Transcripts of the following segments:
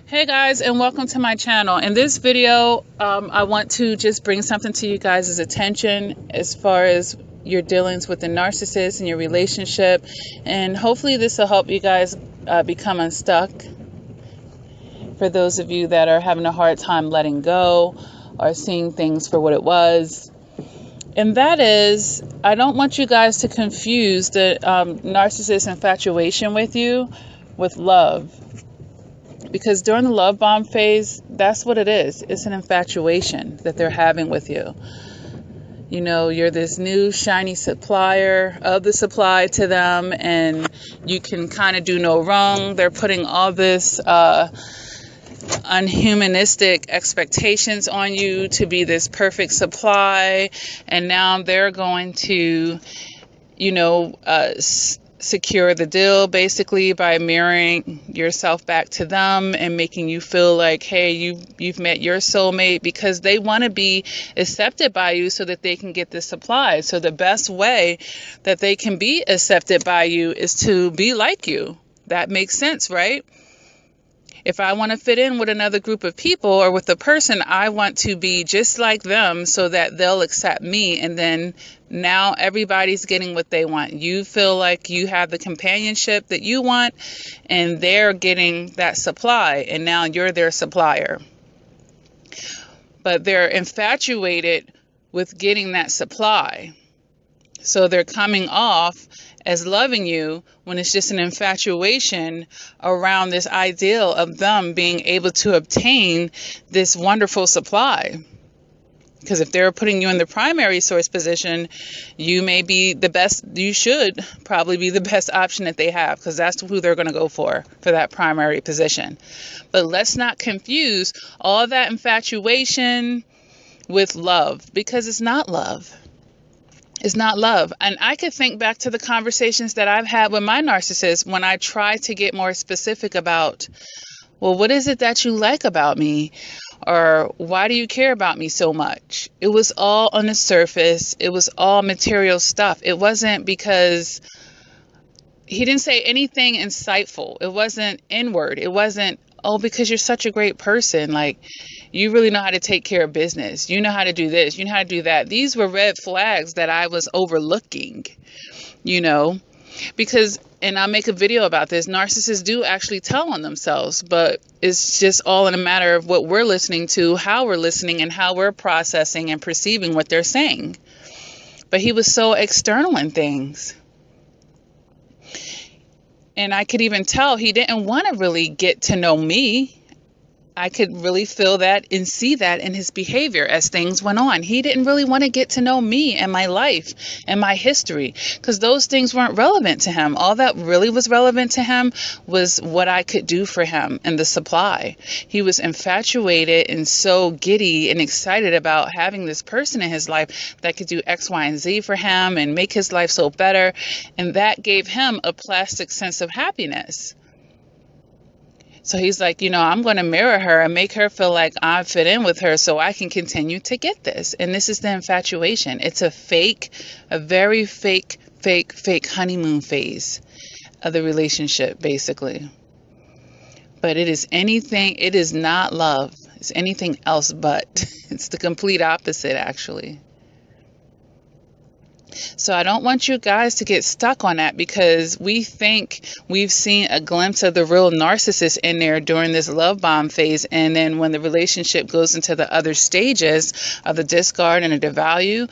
Hey guys, and welcome to my channel. In this video, I want to just bring something to you guys' attention as far as your dealings with the narcissist and your relationship, and hopefully this will help you guys become unstuck. For those of you that are having a hard time letting go or seeing things for what it was. And that is, I don't want you guys to confuse the narcissist infatuation with you with love. Because during the love bomb phase, that's what it is. It's an infatuation that they're having with you. You know, you're this new shiny supplier of the supply to them, and you can kind of do no wrong. They're putting all this unhumanistic expectations on you to be this perfect supply, and now they're going to, secure the deal basically by mirroring yourself back to them and making you feel like, hey, you've met your soulmate, because they want to be accepted by you so that they can get the supply. So the best way that they can be accepted by you is to be like you. That makes sense, right? If I want to fit in with another group of people or with a person, I want to be just like them so that they'll accept me. And then now everybody's getting what they want. You feel like you have the companionship that you want, and they're getting that supply, and now you're their supplier. But they're infatuated with getting that supply. So they're coming off as loving you when it's just an infatuation around this ideal of them being able to obtain this wonderful supply. Because if they're putting you in the primary source position, you may be the best, you should probably be the best option that they have, because that's who they're going to go for that primary position. But let's not confuse all that infatuation with love, because it's not love. It's not love. And I could think back to the conversations that I've had with my narcissist when I try to get more specific about, well, what is it that you like about me? Or why do you care about me so much? It was all on the surface. It was all material stuff. It wasn't because he didn't say anything insightful. It wasn't inward. It wasn't, oh, because you're such a great person. Like, you really know how to take care of business. You know how to do this. You know how to do that. These were red flags that I was overlooking, because, and I'll make a video about this, narcissists do actually tell on themselves, but it's just all in a matter of what we're listening to, how we're listening, and how we're processing and perceiving what they're saying. But he was so external in things. And I could even tell he didn't want to really get to know me. I could really feel that and see that in his behavior as things went on. He didn't really want to get to know me and my life and my history, because those things weren't relevant to him. All that really was relevant to him was what I could do for him and the supply. He was infatuated and so giddy and excited about having this person in his life that could do X, Y, and Z for him and make his life so better. And that gave him a plastic sense of happiness. So he's like, I'm going to mirror her and make her feel like I fit in with her so I can continue to get this. And this is the infatuation. It's a very fake honeymoon phase of the relationship, basically. But it is not love. It's anything else but. It's the complete opposite, actually. So I don't want you guys to get stuck on that, because we think we've seen a glimpse of the real narcissist in there during this love bomb phase. And then when the relationship goes into the other stages of the discard and the devalue,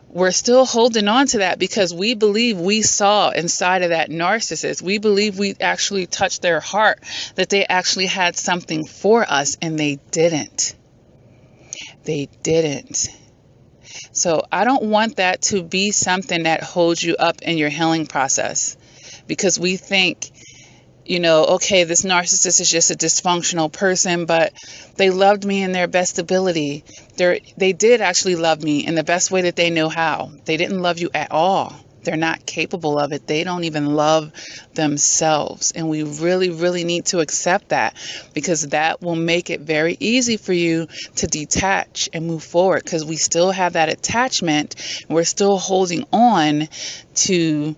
we're still holding on to that because we believe we saw inside of that narcissist. We believe we actually touched their heart, that they actually had something for us, and they didn't. They didn't. So I don't want that to be something that holds you up in your healing process, because we think, okay, this narcissist is just a dysfunctional person, but they loved me in their best ability. They did actually love me in the best way that they knew how. They didn't love you at all. They're not capable of it. They don't even love themselves. And we really, really need to accept that, because that will make it very easy for you to detach and move forward, because we still have that attachment. We're still holding on to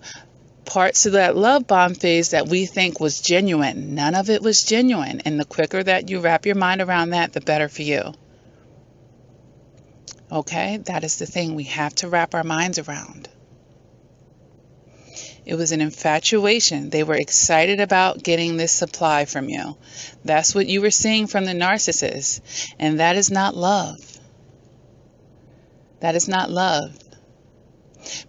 parts of that love bomb phase that we think was genuine. None of it was genuine. And the quicker that you wrap your mind around that, the better for you. Okay? That is the thing we have to wrap our minds around. It was an infatuation. They were excited about getting this supply from you. That's what you were seeing from the narcissist. And that is not love. That is not love.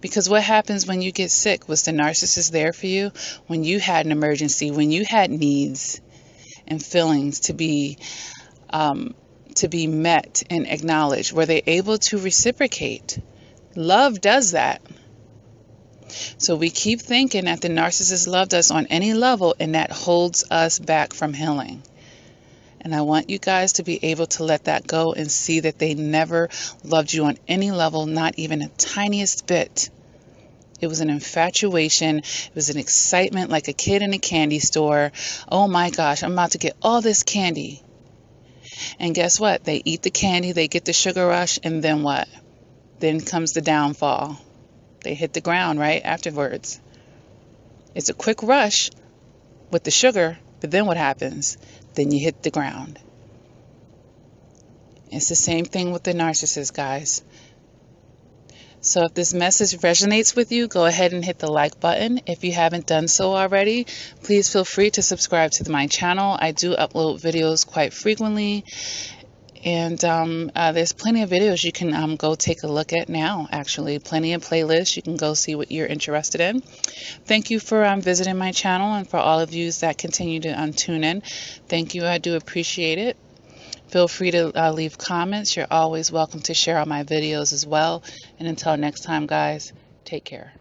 Because what happens when you get sick? Was the narcissist there for you when you had an emergency, when you had needs and feelings to be met and acknowledged? Were they able to reciprocate? Love does that. So we keep thinking that the narcissist loved us on any level, and that holds us back from healing. And I want you guys to be able to let that go and see that they never loved you on any level, not even a tiniest bit. It was an infatuation. It was an excitement like a kid in a candy store. Oh my gosh, I'm about to get all this candy. And guess what? They eat the candy, they get the sugar rush, and then what? Then comes the downfall. They hit the ground right afterwards. It's a quick rush with the sugar, but then what happens? Then you hit the ground. It's the same thing with the narcissist, guys. So if this message resonates with you, go ahead and hit the like button. If you haven't done so already, please feel free to subscribe to my channel. I do upload videos quite frequently. And there's plenty of videos you can go take a look at now, actually. Plenty of playlists. You can go see what you're interested in. Thank you for visiting my channel, and for all of you that continue to tune in. Thank you. I do appreciate it. Feel free to leave comments. You're always welcome to share all my videos as well. And until next time, guys, take care.